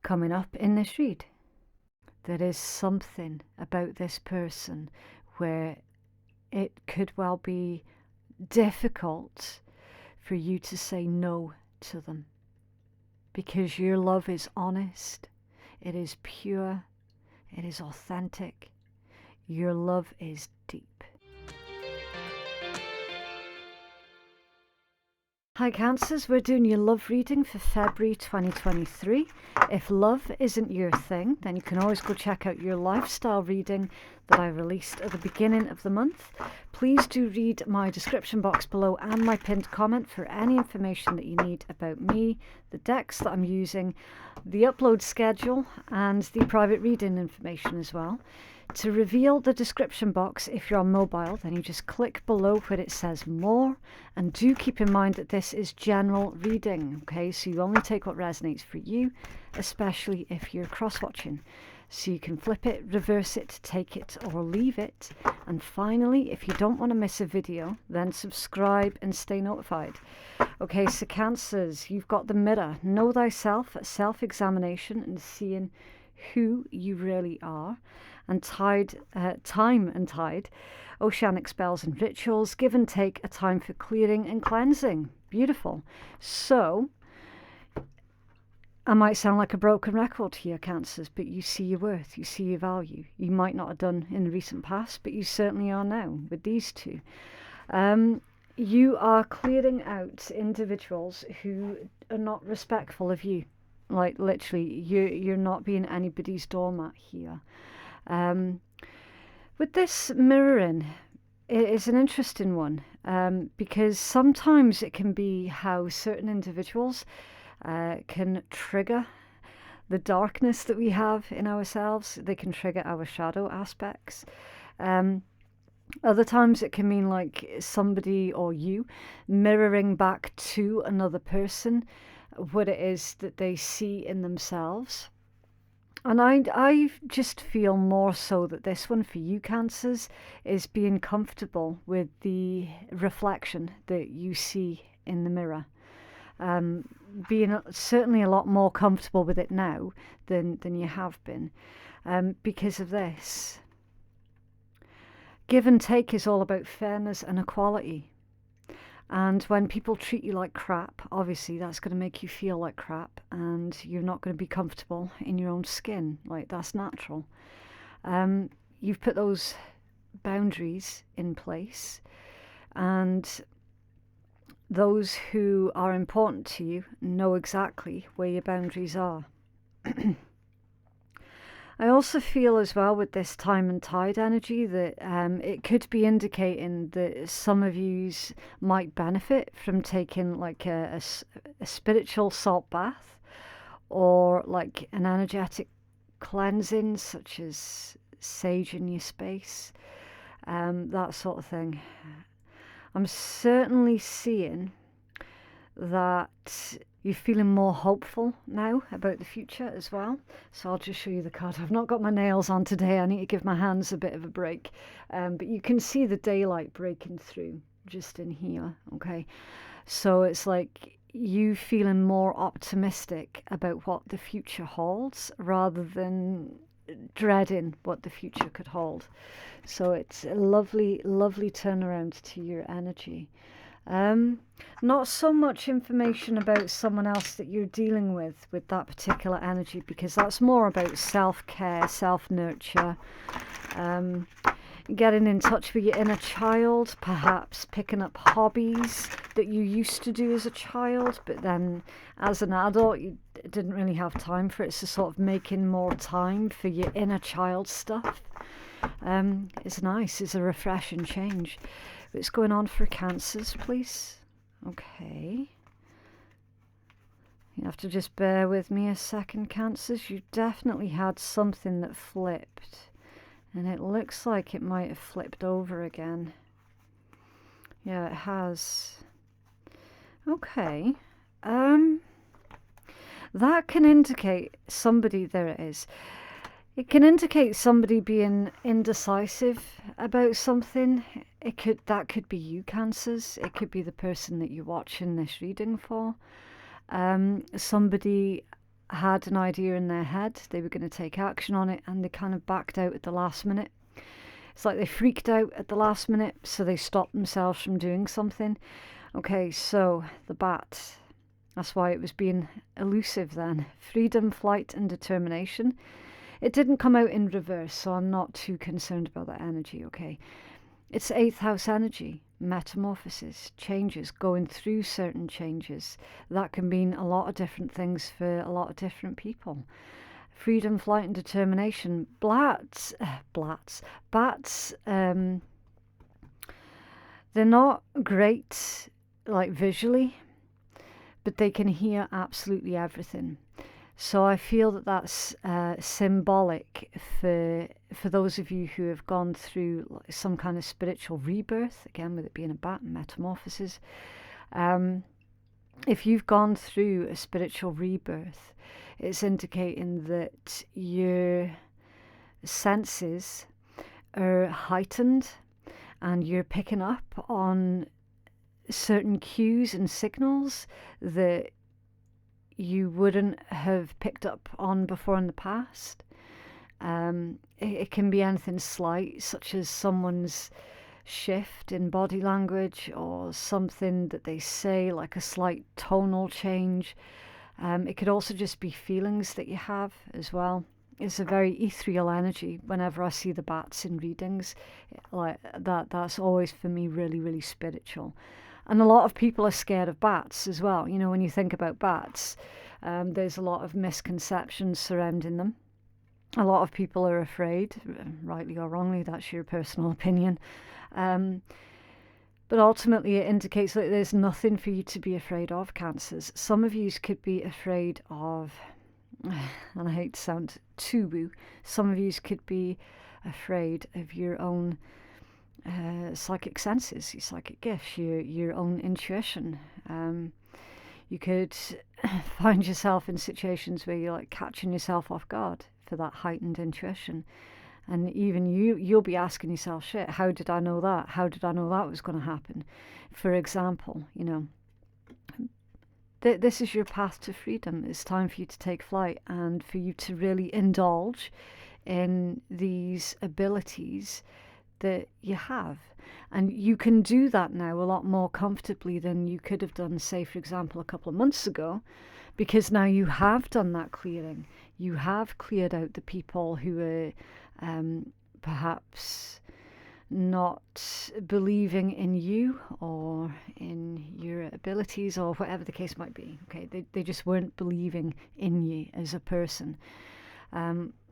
coming up in this read. There is something about this person where it could well be difficult for you to say no to them, because your love is honest, it is pure, it is authentic, your love is deep. Hi Cancers, we're doing your love reading for February 2023. If love isn't your thing, then you can always go check out your lifestyle reading that I released at the beginning of the month. Please do read my description box below and my pinned comment for any information that you need about me, the decks that I'm using, the upload schedule, and the private reading information as well. To reveal the description box, if you're on mobile, then you just click below where it says more, and do keep in mind that this is general reading, okay? So you only take what resonates for you, especially if you're cross-watching. So you can flip it, reverse it, take it, or leave it. And finally, if you don't want to miss a video, then subscribe and stay notified. Okay, so Cancers, you've got the mirror. Know thyself, self-examination, and seeing who you really are. And time and tide, oceanic spells and rituals, give and take, a time for clearing and cleansing. Beautiful. So, I might sound like a broken record here, Cancers, but you see your worth, you see your value. You might not have done in the recent past, but you certainly are now with these two. You are clearing out individuals who are not respectful of you. Like literally, you're not being anybody's doormat here. With this mirroring, it is an interesting one, because sometimes it can be how certain individuals can trigger the darkness that we have in ourselves. They can trigger our shadow aspects. Other times it can mean like somebody or you mirroring back to another person what it is that they see in themselves. And I just feel more so that this one for you, Cancers, is being comfortable with the reflection that you see in the mirror. Being certainly a lot more comfortable with it now than you have been, because of this. Give and take is all about fairness and equality. And when people treat you like crap, obviously that's going to make you feel like crap, and you're not going to be comfortable in your own skin. Like, that's natural. You've put those boundaries in place, and those who are important to you know exactly where your boundaries are. I also feel as well with this time and tide energy that it could be indicating that some of yous might benefit from taking like a spiritual salt bath, or like an energetic cleansing such as sage in your space, that sort of thing. I'm certainly seeing that you're feeling more hopeful now about the future as well. So I'll just show you the card. I've not got my nails on today. I need to give my hands a bit of a break. But you can see the daylight breaking through just in here. Okay. So it's like you feeling more optimistic about what the future holds rather than dreading what the future could hold. So it's a lovely, lovely turnaround to your energy. Not so much information about someone else that you're dealing with that particular energy, because that's more about self-care, self-nurture, getting in touch with your inner child, perhaps picking up hobbies that you used to do as a child, but then as an adult you didn't really have time for it, so sort of making more time for your inner child stuff. It's nice, it's a refreshing change. What's going on for Cancers, please? Okay. You have to just bear with me a second, Cancers. You definitely had something that flipped. And it looks like it might have flipped over again. Yeah, it has. Okay. That can indicate somebody, there it is. It can indicate somebody being indecisive about something. That could be you, Cancers. It could be the person that you're watching this reading for. Somebody had an idea in their head, they were going to take action on it, and they kind of backed out at the last minute. It's like they freaked out at the last minute, so they stopped themselves from doing something. Okay, so the bat, that's why it was being elusive then. Freedom, flight, and determination. It didn't come out in reverse, so I'm not too concerned about that energy, okay? It's 8th house energy, metamorphosis, changes, going through certain changes. That can mean a lot of different things for a lot of different people. Freedom, flight, and determination. Bats, they're not great, like visually, but they can hear absolutely everything. So I feel that that's symbolic for those of you who have gone through some kind of spiritual rebirth, again with it being a bat, metamorphosis. If you've gone through a spiritual rebirth, it's indicating that your senses are heightened and you're picking up on certain cues and signals that you wouldn't have picked up on before in the past. It can be anything slight, such as someone's shift in body language or something that they say, like a slight tonal change. It could also just be feelings that you have as well. It's a very ethereal energy. Whenever I see the bats in readings, like that's always for me really, really spiritual. And a lot of people are scared of bats as well. You know, when you think about bats, there's a lot of misconceptions surrounding them. A lot of people are afraid, rightly or wrongly, that's your personal opinion. But ultimately it indicates that there's nothing for you to be afraid of, Cancers. Some of you could be afraid of, and I hate to sound too woo, some of you could be afraid of your own psychic senses, your psychic gifts, your own intuition. You could find yourself in situations where you're like catching yourself off guard for that heightened intuition. And even you'll be asking yourself, shit, how did I know that? How did I know that was going to happen? For example, you know, this is your path to freedom. It's time for you to take flight and for you to really indulge in these abilities that you have. And you can do that now a lot more comfortably than you could have done, say, for example, a couple of months ago, because now you have done that clearing. You have cleared out the people who are perhaps not believing in you or in your abilities or whatever the case might be. Okay, they just weren't believing in you as a person.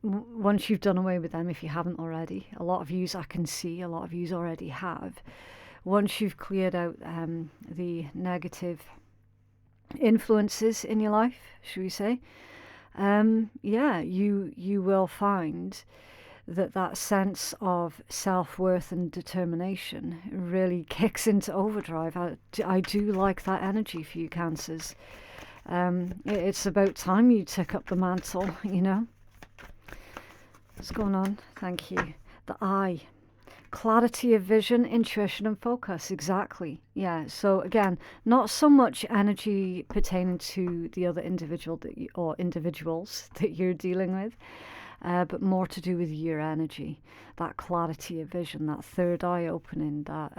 Once you've done away with them, if you haven't already, a lot of yous I can see, a lot of yous already have. Once you've cleared out the negative influences in your life, should we say, yeah, you will find that sense of self-worth and determination really kicks into overdrive. I do like that energy for you, Cancers. It's about time you took up the mantle, you know. What's going on? Thank you. The eye. Clarity of vision, intuition and focus. Exactly. Yeah. So again, not so much energy pertaining to the other individual or individuals that you're dealing with, but more to do with your energy. That clarity of vision, that third eye opening, that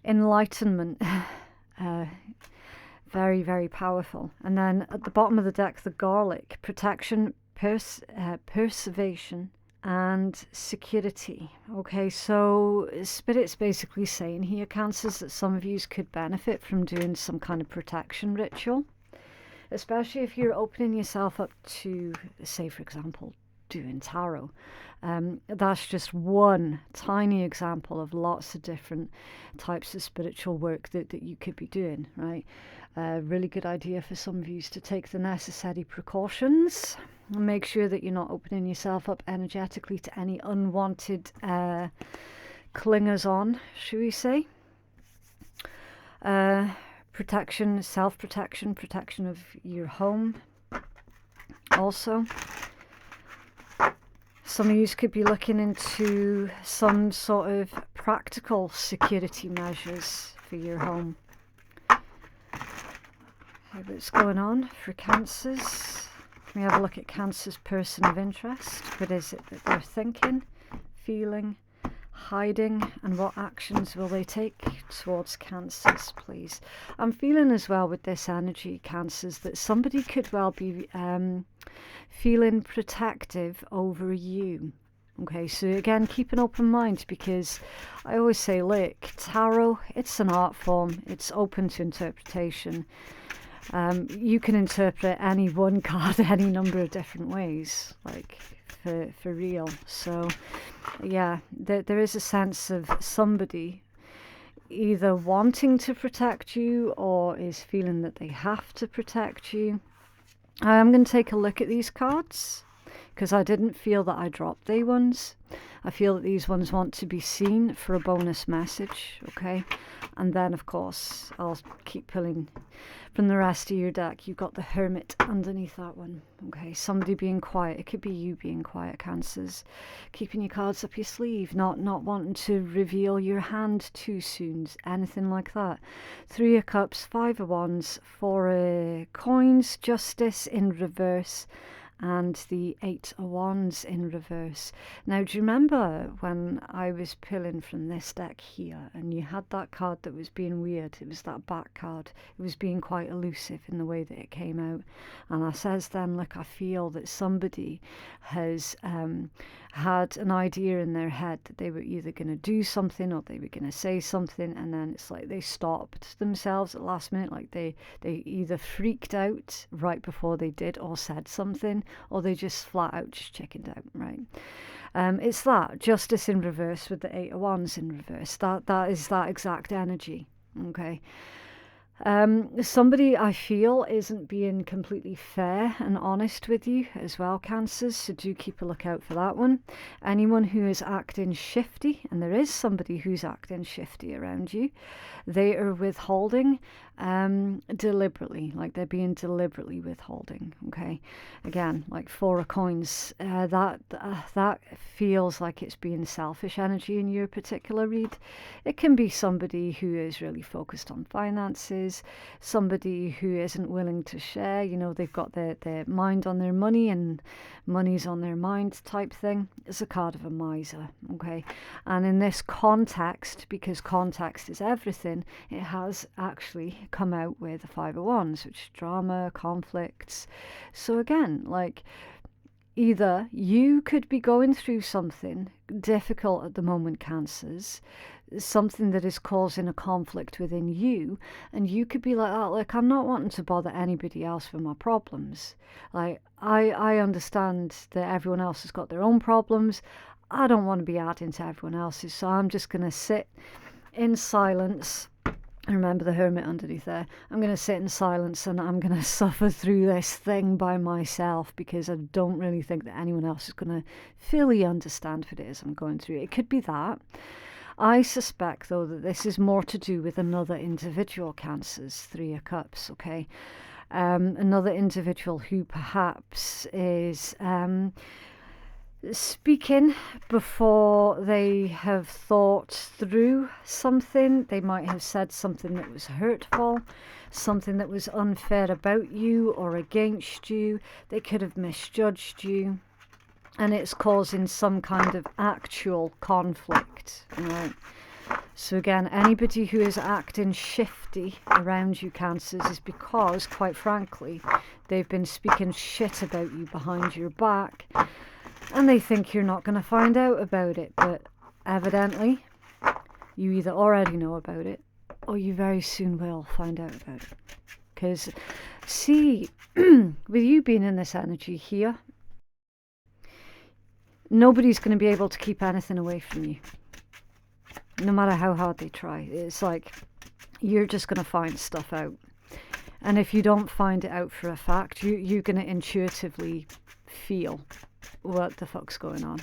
enlightenment. Very, very powerful. And then at the bottom of the deck, the garlic. Protection, preservation and security. Okay, so Spirit's basically saying here, Cancers, that some of you could benefit from doing some kind of protection ritual, especially if you're opening yourself up to, say, for example, doing tarot. That's just one tiny example of lots of different types of spiritual work that you could be doing, right? Really good idea for some of you to take the necessary precautions and make sure that you're not opening yourself up energetically to any unwanted clingers on, should we say. Protection, self-protection, protection of your home also. Some of you could be looking into some sort of practical security measures for your home. Okay, what's going on for Cancers? Can we have a look at Cancer's person of interest? What is it that they're thinking, feeling, hiding, and what actions will they take towards Cancers, please? I'm feeling as well with this energy, Cancers, that somebody could well be feeling protective over you. Okay, so again, keep an open mind, because I always say, look, tarot, it's an art form. It's open to interpretation. You can interpret any one card any number of different ways, like for real. So yeah, there is a sense of somebody either wanting to protect you or is feeling that they have to protect you. I'm going to take a look at these cards, because I didn't feel that I dropped these ones. I feel that these ones want to be seen for a bonus message, okay? And then, of course, I'll keep pulling from the rest of your deck. You've got the Hermit underneath that one, okay? Somebody being quiet. It could be you being quiet, Cancers. Keeping your cards up your sleeve, not wanting to reveal your hand too soon, anything like that. 3 of Cups, 5 of Wands, 4 of Coins, Justice in reverse, and the 8 of Wands in reverse. Now, do you remember when I was pulling from this deck here and you had that card that was being weird? It was that back card. It was being quite elusive in the way that it came out. And I says then, look, I feel that somebody has had an idea in their head that they were either going to do something or they were going to say something, and then it's like they stopped themselves at the last minute, like they either freaked out right before they did or said something, or they just flat out just chickened out, right? It's that Justice in reverse with the 8 of Wands in reverse. That is that exact energy, okay? Somebody I feel isn't being completely fair and honest with you as well, Cancers, so do keep a lookout for that one. Anyone who is acting shifty, and there is somebody who's acting shifty around you, they are withholding deliberately, like they're being deliberately withholding, okay? Again, like 4 of Coins, that feels like it's being selfish energy in your particular read. It can be somebody who is really focused on finances, somebody who isn't willing to share, you know, they've got their mind on their money and money's on their mind type thing. It's a card of a miser, okay? And in this context, because context is everything, it has actually come out with the 5 of Wands, which is drama, conflicts. So again, like, either you could be going through something difficult at the moment, Cancers, something that is causing a conflict within you, and you could be like, oh, like, I'm not wanting to bother anybody else with my problems. Like, I understand that everyone else has got their own problems. I don't want to be adding to everyone else's, so I'm just going to sit in silence. Remember the Hermit underneath there. I'm going to sit in silence and I'm going to suffer through this thing by myself, because I don't really think that anyone else is going to fully understand what it is I'm going through. It could be that. I suspect, though, that this is more to do with another individual, Cancers, 3 of Cups, okay? Another individual who perhaps is speaking before they have thought through something. They might have said something that was hurtful, something that was unfair about you or against you. They could have misjudged you, and it's causing some kind of actual conflict, right? So again, anybody who is acting shifty around you, Cancers, is because, quite frankly, they've been speaking shit about you behind your back, and they think you're not going to find out about it. But evidently, you either already know about it, or you very soon will find out about it. Because, see, with you being in this energy here, nobody's going to be able to keep anything away from you, no matter how hard they try. It's like you're just going to find stuff out. And if you don't find it out for a fact, you're going to intuitively feel what the fuck's going on.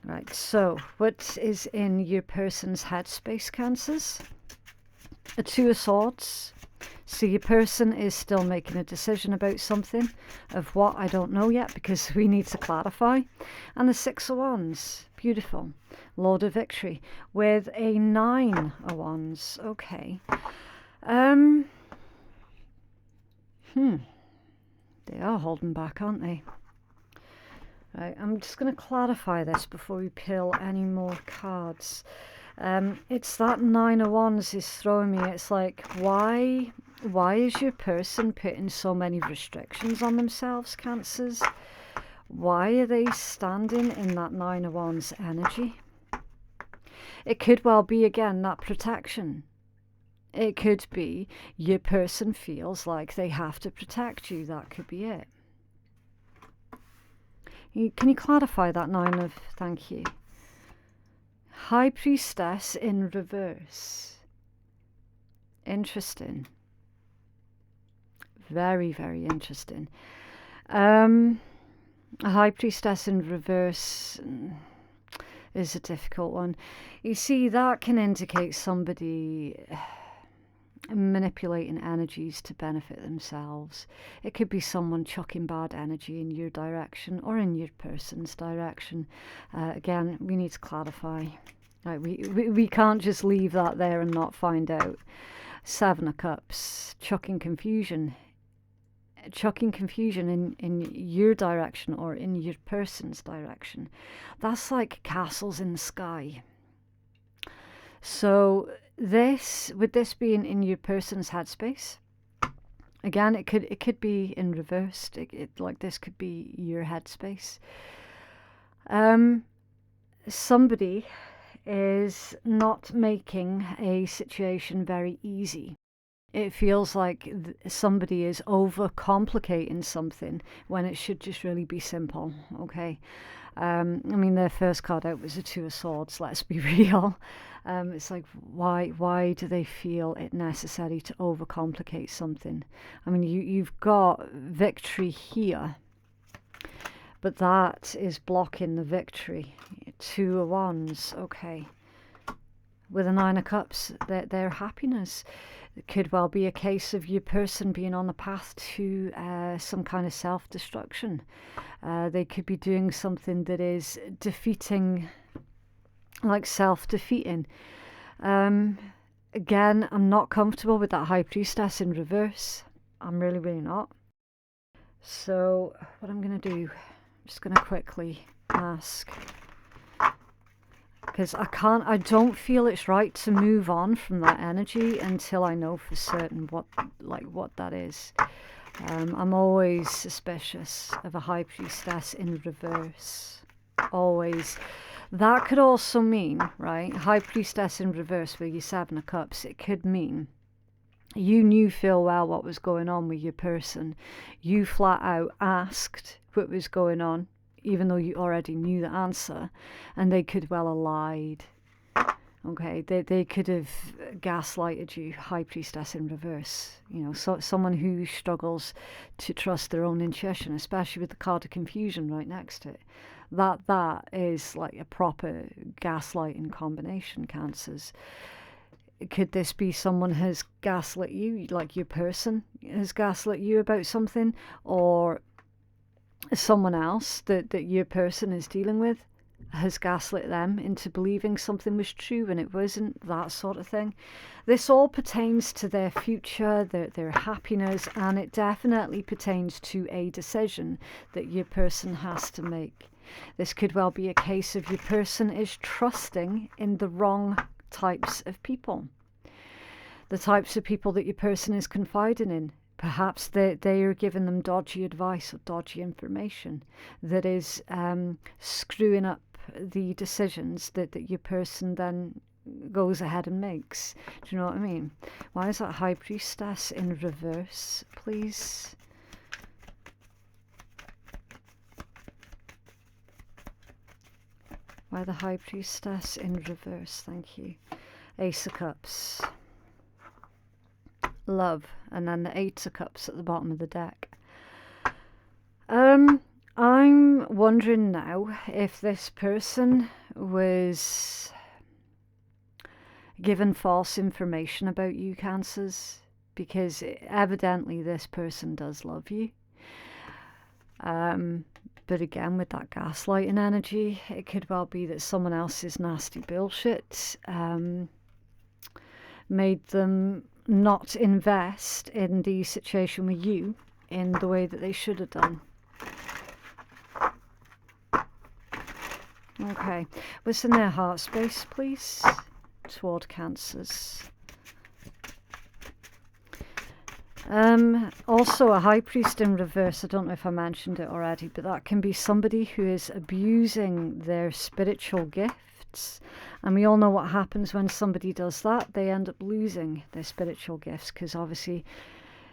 Right, so what is in your person's headspace, Cancers? A 2 of Swords. So your person is still making a decision about something. Of what, I don't know yet, because we need to clarify. And the 6 of Wands. Beautiful. Lord of Victory. With a 9 of Wands. Okay. They are holding back, aren't they? Right, I'm just going to clarify this before we peel any more cards. It's that Nine of Wands is throwing me. It's like, why is your person putting so many restrictions on themselves, Cancers? Why are they standing in that Nine of Wands energy? It could well be, again, that protection. It could be your person feels like they have to protect you. That could be it. Can you clarify that Nine of... Thank you. High Priestess in reverse. Interesting. Very, very interesting. A High Priestess in reverse is a difficult one. You see, that can indicate somebody manipulating energies to benefit themselves. It could be someone chucking bad energy in your direction or in your person's direction. Again, we need to clarify. Like, we can't just leave that there and not find out. Seven of Cups, chucking confusion in your direction or in your person's direction. That's like castles in the sky. So with this being in your person's headspace, again, it could be in reverse. Like this could be your headspace. Somebody is not making a situation very easy. It feels like somebody is overcomplicating something when it should just really be simple. Okay. I mean, their first card out was a Two of Swords, let's be real. It's like, why do they feel it necessary to overcomplicate something? I mean, you've got victory here, but that is blocking the victory. Two of Wands, okay. With a Nine of Cups, their happiness. It could well be a case of your person being on the path to some kind of self-destruction. They could be doing something that is defeating, like self-defeating. Again, I'm not comfortable with that High Priestess in reverse. I'm really, really not. So what I'm going to do, I'm just going to quickly ask, because I don't feel it's right to move on from that energy until I know for certain what that is. I'm always suspicious of a High Priestess in reverse. Always. That could also mean, right, High Priestess in reverse with your Seven of Cups, it could mean you knew full well what was going on with your person. You flat out asked what was going on, even though you already knew the answer, and they could well have lied. Okay, they could have gaslighted you, High Priestess in reverse. You know, someone who struggles to trust their own intuition, especially with the card of confusion right next to it. That is like a proper gaslighting combination, Cancers. Could this be someone has gaslit you, like your person has gaslit you about something, or someone else that your person is dealing with has gaslit them into believing something was true when it wasn't, that sort of thing. This all pertains to their future, their happiness, and it definitely pertains to a decision that your person has to make. This could well be a case of your person is trusting in the wrong types of people. The types of people that your person is confiding in. Perhaps they are giving them dodgy advice or dodgy information that is screwing up the decisions that your person then goes ahead and makes. Do you know what I mean? Why is that High Priestess in reverse, please? Why the High Priestess in reverse? Thank you. Ace of Cups. Love, and then the Eight of Cups at the bottom of the deck. I'm wondering now if this person was given false information about you, Cancers, because evidently this person does love you. But again, with that gaslighting energy, it could well be that someone else's nasty bullshit made them not invest in the situation with you in the way that they should have done. Okay, what's in their heart space, please, toward Cancers? Also a High Priest in reverse. I don't know if I mentioned it already, but that can be somebody who is abusing their spiritual gifts. And we all know what happens when somebody does that. They end up losing their spiritual gifts, because obviously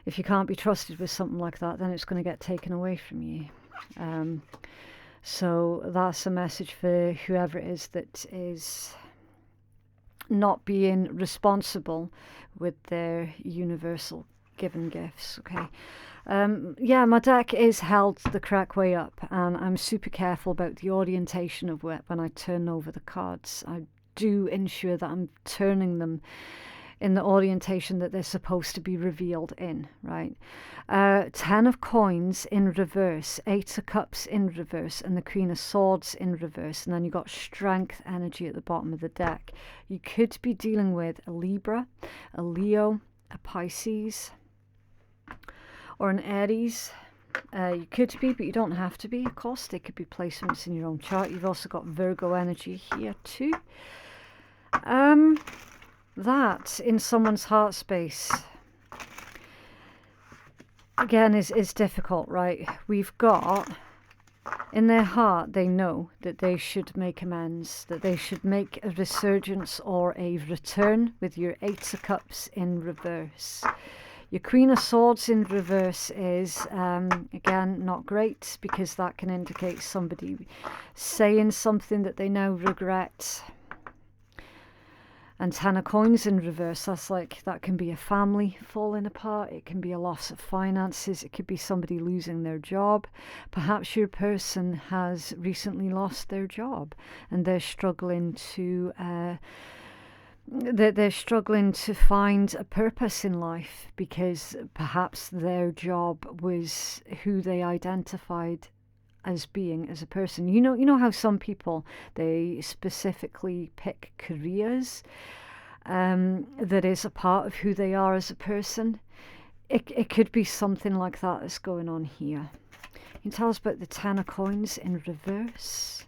if you can't be trusted with something like that, then it's going to get taken away from you. So that's a message for whoever it is that is not being responsible with their universal given gifts. Okay. Yeah, my deck is held the correct way up, and I'm super careful about the orientation of it when I turn over the cards. I do ensure that I'm turning them in the orientation that they're supposed to be revealed in, right? 10 of Coins in reverse, 8 of Cups in reverse, and the Queen of Swords in reverse. And then you've got Strength energy at the bottom of the deck. You could be dealing with a Libra, a Leo, a Pisces, or an Aries. You could be, but you don't have to be, of course. They could be placements in your own chart. You've also got Virgo energy here too. That in someone's heart space, again, is difficult, right? We've got, in their heart, they know that they should make amends, that they should make a resurgence or a return with your 8 of Cups in reverse. Your Queen of Swords in reverse is, again, not great, because that can indicate somebody saying something that they now regret. And 10 of Coins in reverse, that can be a family falling apart. It can be a loss of finances. It could be somebody losing their job. Perhaps your person has recently lost their job and they're struggling to find a purpose in life, because perhaps their job was who they identified as being as a person. You know how some people, they specifically pick careers that is a part of who they are as a person. It could be something like that that's going on here. Can you tell us about the 10 of Coins in reverse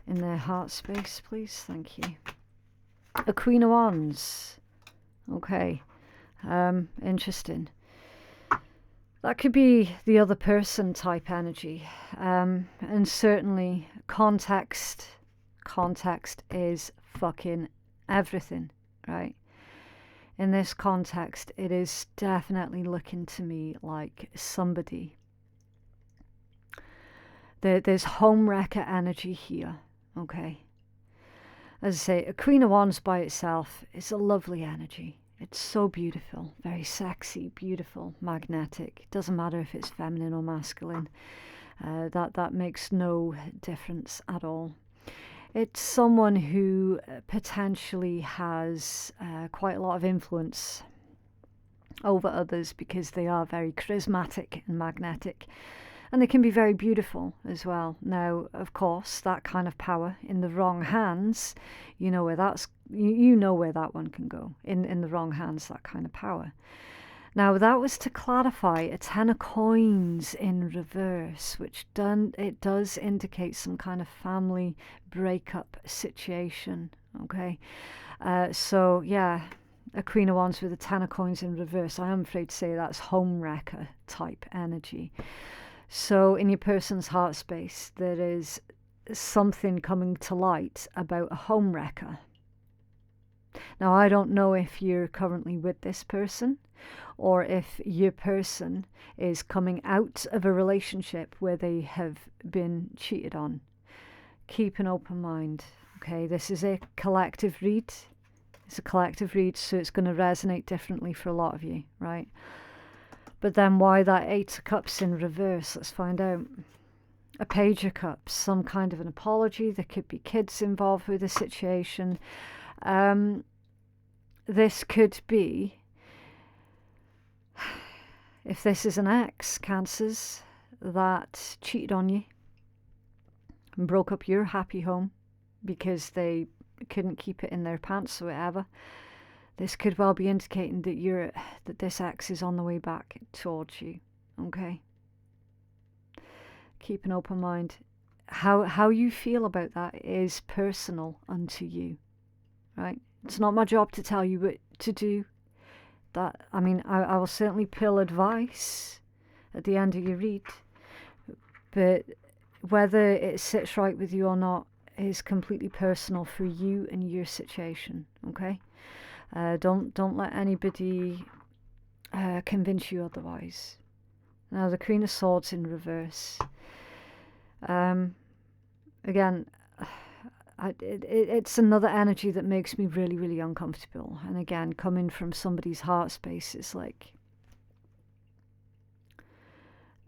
in their heart space, please? Thank you. A Queen of Wands. Okay. Interesting. That could be the other person type energy. And certainly context is fucking everything, right? In this context, it is definitely looking to me like somebody. There's homewrecker energy here, okay? As I say, a Queen of Wands by itself is a lovely energy. It's so beautiful, very sexy, beautiful, magnetic. Doesn't matter if it's feminine or masculine. That makes no difference at all. It's someone who potentially has quite a lot of influence over others, because they are very charismatic and magnetic. And they can be very beautiful as well. Now, of course, that kind of power in the wrong hands, you know where that one can go. In the wrong hands, that kind of power. Now, that was to clarify a 10 of Coins in reverse, which it does indicate some kind of family breakup situation. Okay, so yeah, a Queen of Wands with a 10 of Coins in reverse. I am afraid to say that's homewrecker type energy. So in your person's heart space, there is something coming to light about a homewrecker. Now, I don't know if you're currently with this person, or if your person is coming out of a relationship where they have been cheated on. Keep an open mind. Okay, this is a collective read. It's a collective read, so it's going to resonate differently for a lot of you, right? But then why that 8 of Cups in reverse? Let's find out. A Page of Cups, some kind of an apology. There could be kids involved with the situation. This could be, if this is an ex, Cancers, that cheated on you and broke up your happy home because they couldn't keep it in their pants or whatever. This could well be indicating that this ex is on the way back towards you. Okay? Keep an open mind. How you feel about that is personal unto you, right? It's not my job to tell you what to do. That, I mean, I will certainly pill advice at the end of your read, but whether it sits right with you or not is completely personal for you and your situation. Okay? Don't let anybody convince you otherwise. Now, the Queen of Swords in reverse. Again, it's another energy that makes me really, really uncomfortable. And again, coming from somebody's heart space, it's like,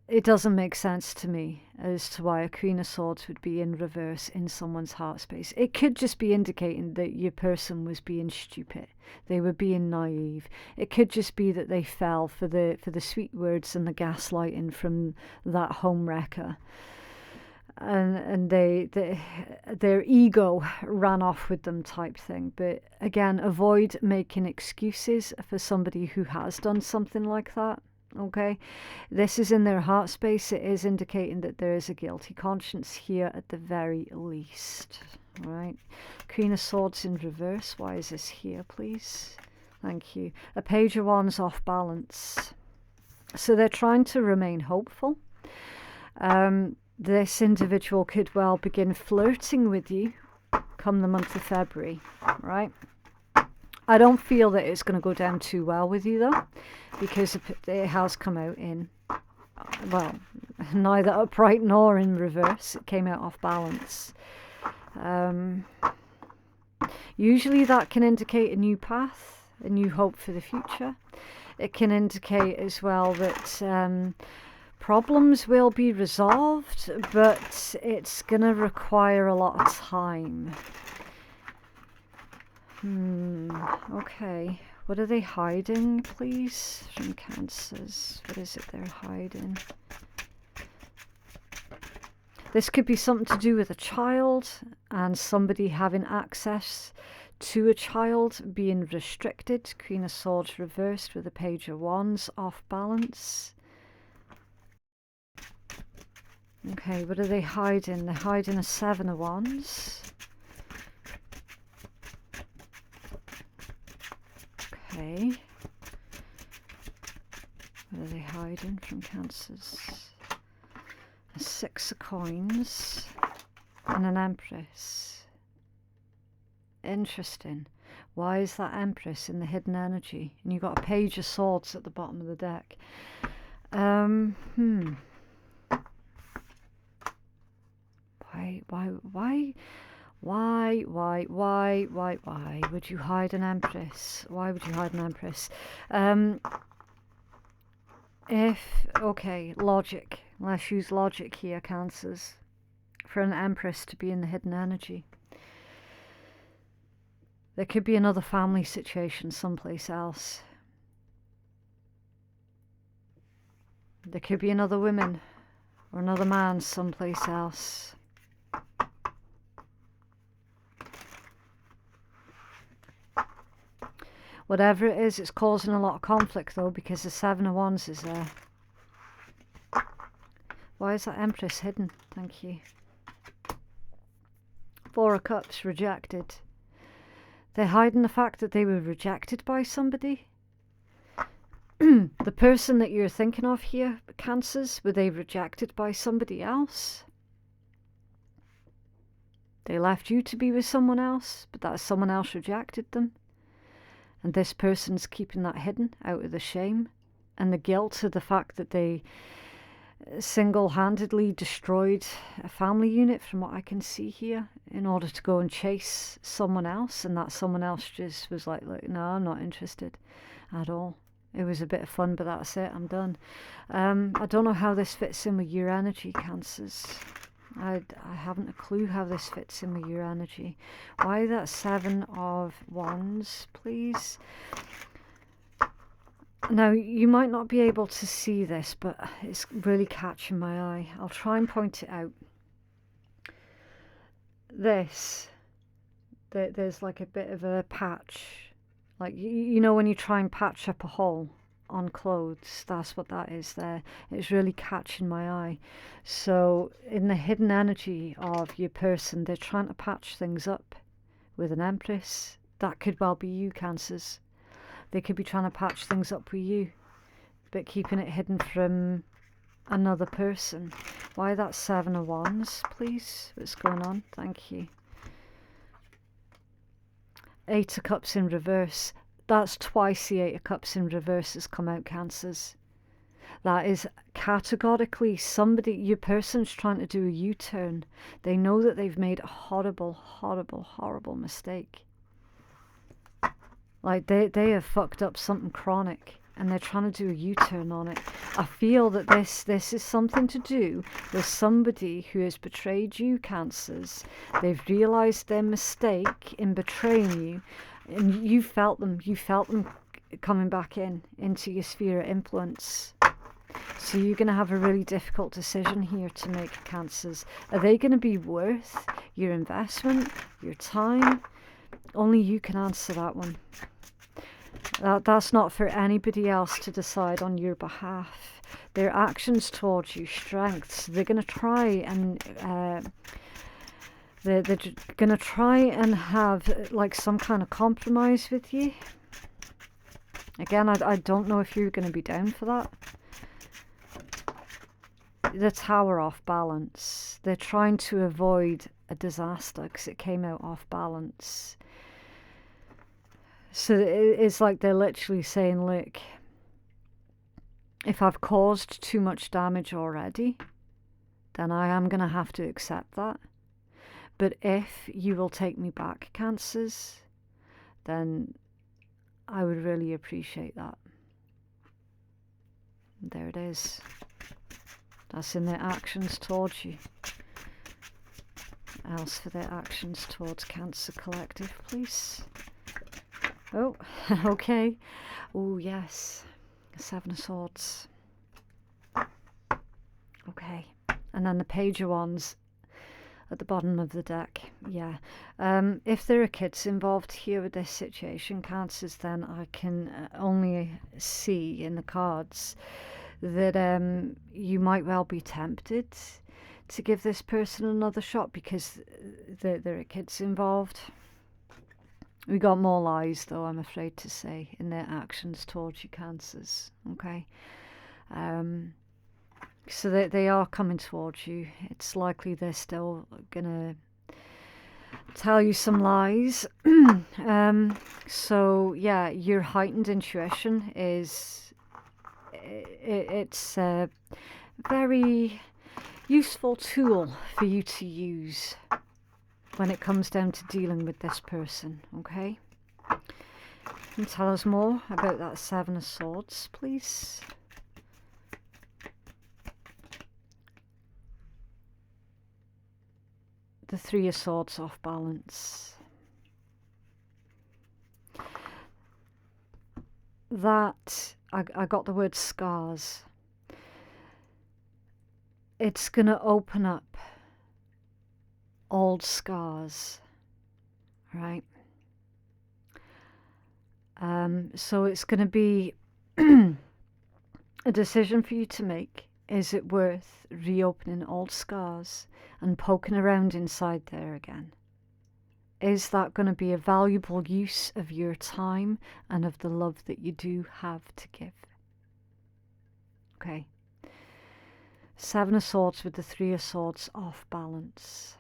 it doesn't make sense to me as to why a Queen of Swords would be in reverse in someone's heart space. It could just be indicating that your person was being stupid. They were being naive. It could just be that they fell for the sweet words and the gaslighting from that home wrecker. And their ego ran off with them type thing. But again, avoid making excuses for somebody who has done something like that. Okay, this is in their heart space. It is indicating that there is a guilty conscience here at the very least. All right, Queen of Swords in reverse. Why is this here, please? Thank you. A Page of Wands off balance. So they're trying to remain hopeful. This individual could well begin flirting with you come the month of February, right? I don't feel that it's going to go down too well with you, though, because it has come out in, well, neither upright nor in reverse. It came out off balance. Usually that can indicate a new path, a new hope for the future. It can indicate as well that problems will be resolved, but it's going to require a lot of time. Okay. What are they hiding, please? From Cancers. What is it they're hiding? This could be something to do with a child and somebody having access to a child being restricted. Queen of Swords reversed with a Page of Wands off balance. Okay, what are they hiding? They're hiding a Seven of Wands. Okay. What are they hiding from Cancers? A Six of Coins and an Empress. Interesting. Why is that Empress in the hidden energy? And you've got a Page of Swords at the bottom of the deck. Why would you hide an Empress? Why would you hide an Empress? Okay, logic. Let's use logic here, Cancers. For an Empress to be in the hidden energy. There could be another family situation someplace else. There could be another woman or another man someplace else. Whatever it is, it's causing a lot of conflict though, because the Seven of Wands is there. Why is that Empress hidden? Thank you. Four of Cups, rejected. They're hiding the fact that they were rejected by somebody. The person that you're thinking of here, Cancers, were they rejected by somebody else? They left you to be with someone else, but that someone else rejected them. And this person's keeping that hidden out of the shame and the guilt of the fact that they single-handedly destroyed a family unit, from what I can see here, in order to go and chase someone else. And that someone else just was like, look, no, I'm not interested at all. It was a bit of fun, but that's it, I'm done. I don't know how this fits in with your energy, Cancers. I haven't a clue how this fits in with your energy. Why that Seven of Wands, please? Now, you might not be able to see this, but it's really catching my eye. I'll try and point it out. There's like a bit of a patch Like, you know when you try and patch up a hole on clothes, that's what that is there. It's really catching my eye. So in the hidden energy of your person, they're trying to patch things up with an Empress. That could well be you, Cancers. They could be trying to patch things up with you, but keeping it hidden from another person. Why that 7 of Wands, please? What's going on? Thank you. 8 of Cups in reverse. That's twice the 8 of Cups in reverse has come out, Cancers. That is categorically somebody, your person's trying to do a U-turn. They know that they've made a horrible, horrible, horrible mistake. Like they have fucked up something chronic and they're trying to do a U-turn on it. I feel that this is something to do with somebody who has betrayed you, Cancers. They've realised their mistake in betraying you, and you felt them coming back into your sphere of influence. So you're going to have a really difficult decision here to make, Cancers. Are they going to be worth your investment, your time? Only you can answer that one. That's not for anybody else to decide on your behalf. Their actions towards you, strengths. They're going to try and they're going to try and have like some kind of compromise with you. Again, I don't know if you're going to be down for that. The Tower off balance. They're trying to avoid a disaster because it came out off balance. So it's like they're literally saying, look, if I've caused too much damage already, then I am going to have to accept that. But if you will take me back, Cancers, then I would really appreciate that. There it is. That's in their actions towards you. Else for their actions towards Cancer Collective, please. Oh, okay. Oh, yes. 7 of Swords. Okay. And then the Page of Wands at the bottom of the deck. Yeah. If there are kids involved here with this situation, Cancers, then I can only see in the cards that you might well be tempted to give this person another shot because there are kids involved. We got more lies, though, I'm afraid to say, in their actions towards you, Cancers. Okay. So they are coming towards you. It's likely they're still gonna tell you some lies. So yeah, your heightened intuition is it's a very useful tool for you to use when it comes down to dealing with this person, okay? Can you tell us more about that 7 of Swords, please? The 3 of Swords off balance. That, I got the word scars. It's going to open up old scars, right? So it's going to be a decision for you to make. Is it worth reopening old scars and poking around inside there again? Is that going to be a valuable use of your time and of the love that you do have to give? Okay. 7 of Swords with the 3 of Swords off balance.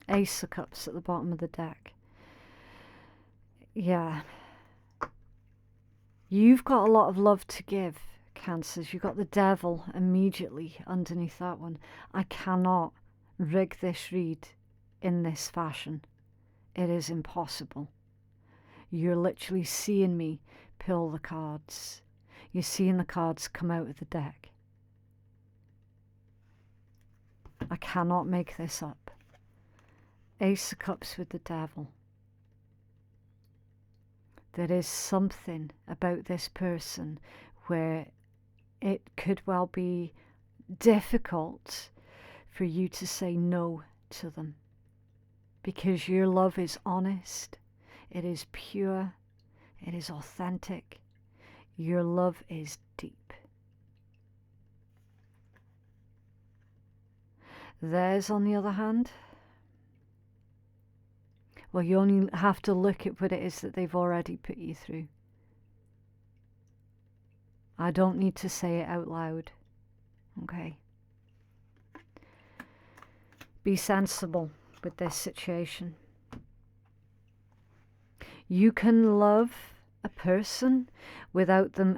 Ace of Cups at the bottom of the deck. Yeah. You've got a lot of love to give, Cancers. You've got the Devil immediately underneath that one. I cannot rig this read in this fashion. It is impossible. You're literally seeing me pull the cards. You're seeing the cards come out of the deck. I cannot make this up. Ace of Cups with the Devil. There is something about this person where it could well be difficult for you to say no to them. because your love is honest, it is pure, it is authentic. Your love is deep. Theirs, on the other hand, well, you only have to look at what it is that they've already put you through. I don't need to say it out loud, okay? Be sensible with this situation. You can love a person without them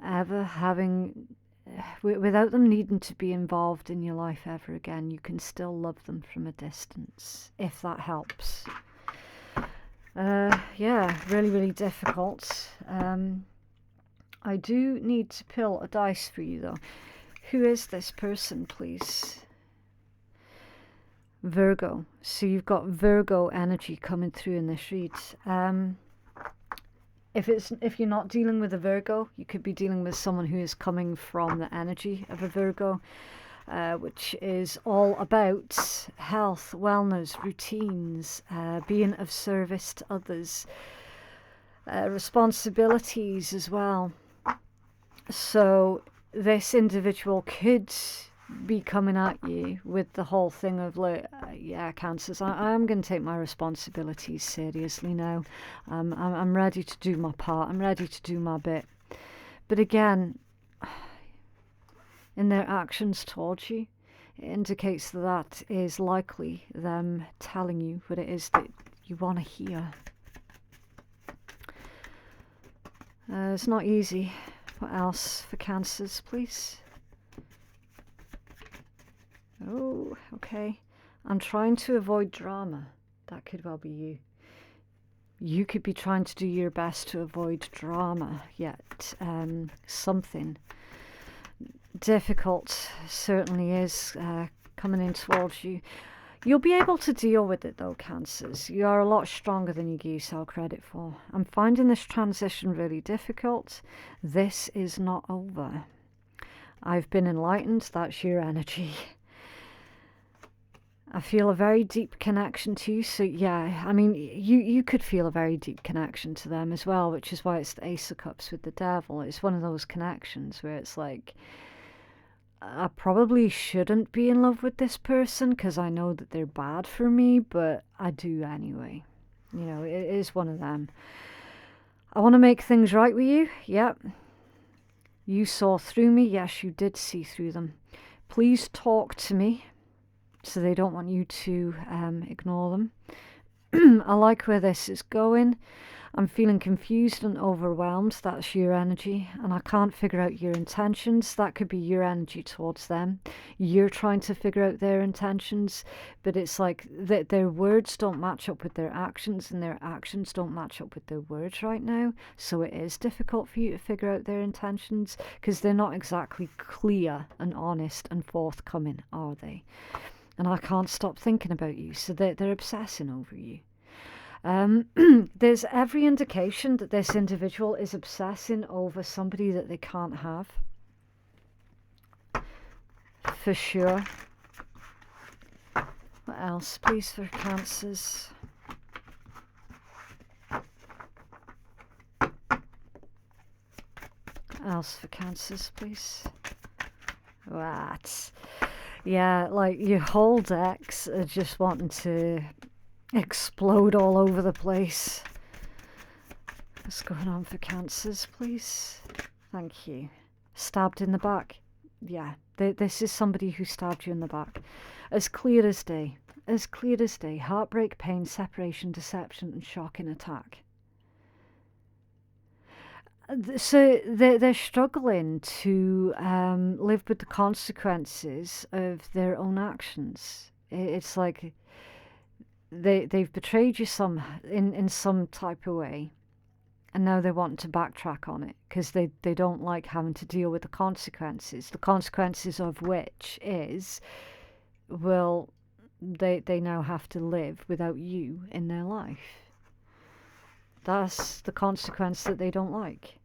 without them needing to be involved in your life ever again. You can still love them from a distance, if that helps. Yeah, really, really difficult. I do need to pull a dice for you, though. Who is this person, please? Virgo. So you've got Virgo energy coming through in this read. If you're not dealing with a Virgo, you could be dealing with someone who is coming from the energy of a Virgo, which is all about health, wellness, routines, being of service to others, responsibilities as well. So this individual could be coming at you with the whole thing of, like, yeah, Cancers, I'm going to take my responsibilities seriously now. I'm ready to do my part. I'm ready to do my bit. But again, in their actions towards you, it indicates that is likely them telling you what it is that you want to hear. It's not easy. What else for Cancers, please? Oh, okay. I'm trying to avoid drama. That could well be you. You could be trying to do your best to avoid drama, yet something difficult certainly is coming in towards you. You'll be able to deal with it though, Cancers. You are a lot stronger than you give yourself credit for. I'm finding this transition really difficult. This is not over. I've been enlightened. That's your energy. I feel a very deep connection to you. So yeah, I mean, you could feel a very deep connection to them as well, which is why it's the Ace of Cups with the Devil. It's one of those connections where it's like, I probably shouldn't be in love with this person because I know that they're bad for me, but I do anyway. You know, it is one of them. I want to make things right with you. Yep. You saw through me. Yes, you did see through them. Please talk to me. So they don't want you to ignore them. I like where this is going. I'm feeling confused and overwhelmed. That's your energy. And I can't figure out your intentions. That could be your energy towards them. You're trying to figure out their intentions. But it's like their words don't match up with their actions. And their actions don't match up with their words right now. So it is difficult for you to figure out their intentions. Because they're not exactly clear and honest and forthcoming, are they? And I can't stop thinking about you. So they're obsessing over you. There's every indication that this individual is obsessing over somebody that they can't have. For sure. What else, please, for Cancers? What else for Cancers, please? What? Yeah, like your whole decks are just wanting to explode all over the place. What's going on for Cancers, please? Thank you. Stabbed in the back. Yeah, this is somebody who stabbed you in the back. As clear as day. As clear as day. Heartbreak, pain, separation, deception, and shocking attack. So they're struggling to live with the consequences of their own actions. It's like they've betrayed you in some type of way, and now they want to backtrack on it because they don't like having to deal with the consequences. The consequences of which is, well, they now have to live without you in their life. That's the consequence that they don't like.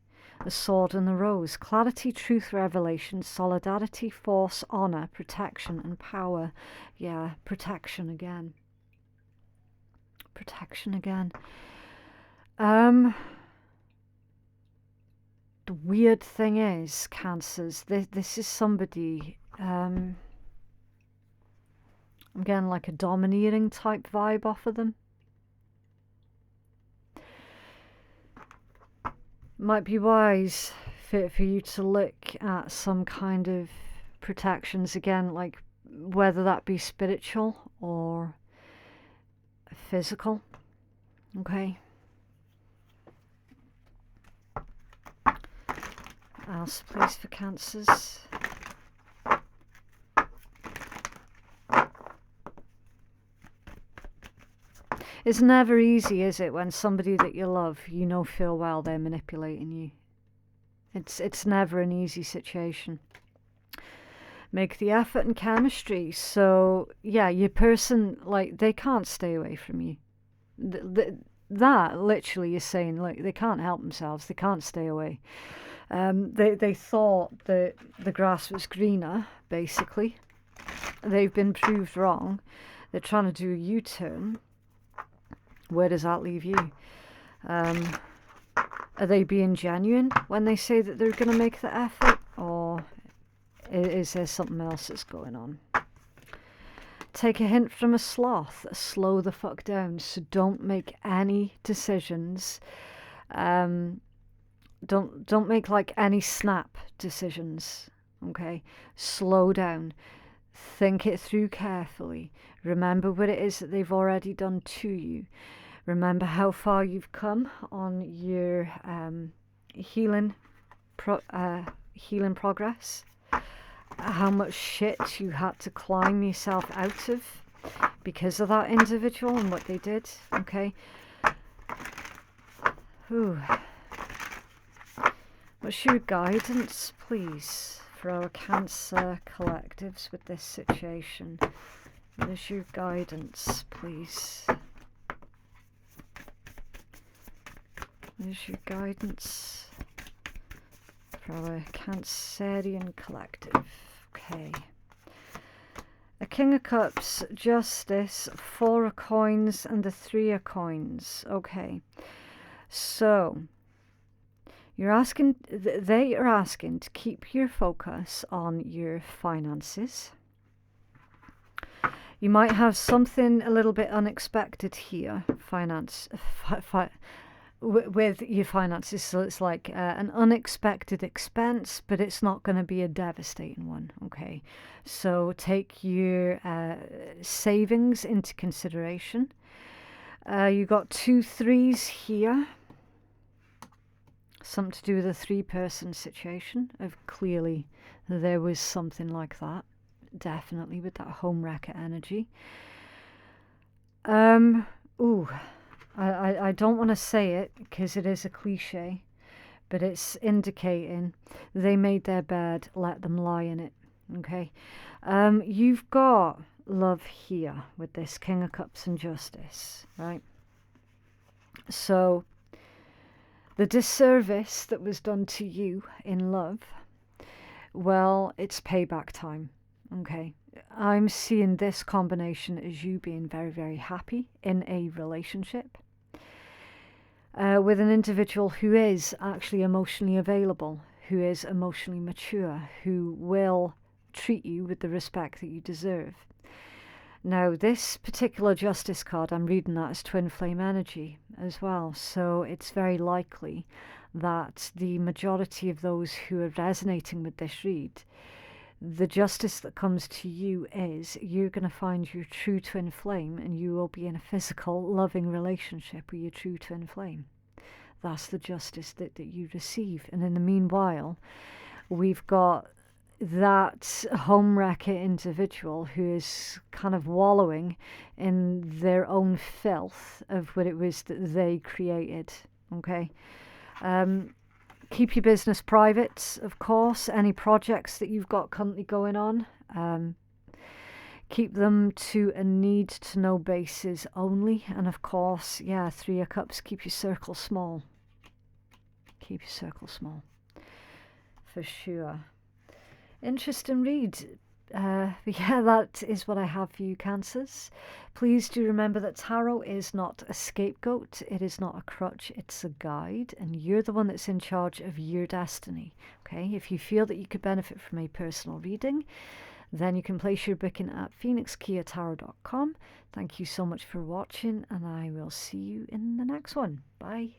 The Sword and the Rose. Clarity, truth, revelation, solidarity, force, honor, protection, and power. Yeah, protection again. protection again. The weird thing is, Cancers, this is somebody, I'm getting like a domineering type vibe off of them. Might be wise for you to look at some kind of protections again, like whether that be spiritual or physical. Okay. Else, please, for Cancers. It's never easy, is it, when somebody that you love, you know full well they're manipulating you. It's never an easy situation. Make the effort and chemistry. So, yeah, your person, like, they can't stay away from you. That literally is saying, look, they can't help themselves. They can't stay away. They thought that the grass was greener, basically. They've been proved wrong. They're trying to do a U-turn. Where does that leave you? Are they being genuine when they say that they're going to make the effort? Or is there something else that's going on? Take a hint from a sloth. Slow the fuck down. So don't make any decisions. Don't make like any snap decisions. Okay? Slow down. Think it through carefully. Remember what it is that they've already done to you. Remember how far you've come on your healing progress. How much shit you had to climb yourself out of because of that individual and what they did. Okay. Ooh. What's your guidance, please, for our Cancer collectives with this situation? What is your guidance, please? What is your guidance for our Cancerian collective? Okay. A King of Cups, Justice, 4 of Coins, and the 3 of Coins. Okay. So, they are asking to keep your focus on your finances. You might have something a little bit unexpected here, with your finances. So it's like an unexpected expense, but it's not going to be a devastating one. Okay, so take your savings into consideration. You got 2 3s here. Something to do with a 3-person situation. Clearly, there was something like that. Definitely with that home wrecker energy. I don't want to say it because it is a cliche, but it's indicating they made their bed, let them lie in it. Okay. You've got love here with this King of Cups and Justice, right? So the disservice that was done to you in love, well, it's payback time. Okay, I'm seeing this combination as you being very, very happy in a relationship with an individual who is actually emotionally available, who is emotionally mature, who will treat you with the respect that you deserve. Now, this particular Justice card, I'm reading that as twin flame energy as well, so it's very likely that the majority of those who are resonating with this read, the justice that comes to you is you're going to find your true twin flame and you will be in a physical, loving relationship with your true twin flame. That's the justice that you receive. And in the meanwhile, we've got that homewrecker individual who is kind of wallowing in their own filth of what it was that they created. Okay. Keep your business private, of course. Any projects that you've got currently going on, keep them to a need-to-know basis only. And of course, yeah, 3 of Cups, keep your circle small. Keep your circle small. For sure. Interesting read. yeah, that is what I have for you, Cancers. Please do remember that tarot is not a scapegoat. It is not a crutch. It's a guide, and you're the one that's in charge of your destiny. Okay, if you feel that you could benefit from a personal reading, then you can place your booking at phoenixkeiatarot.com. Thank you so much for watching, and I will see you in the next one. Bye.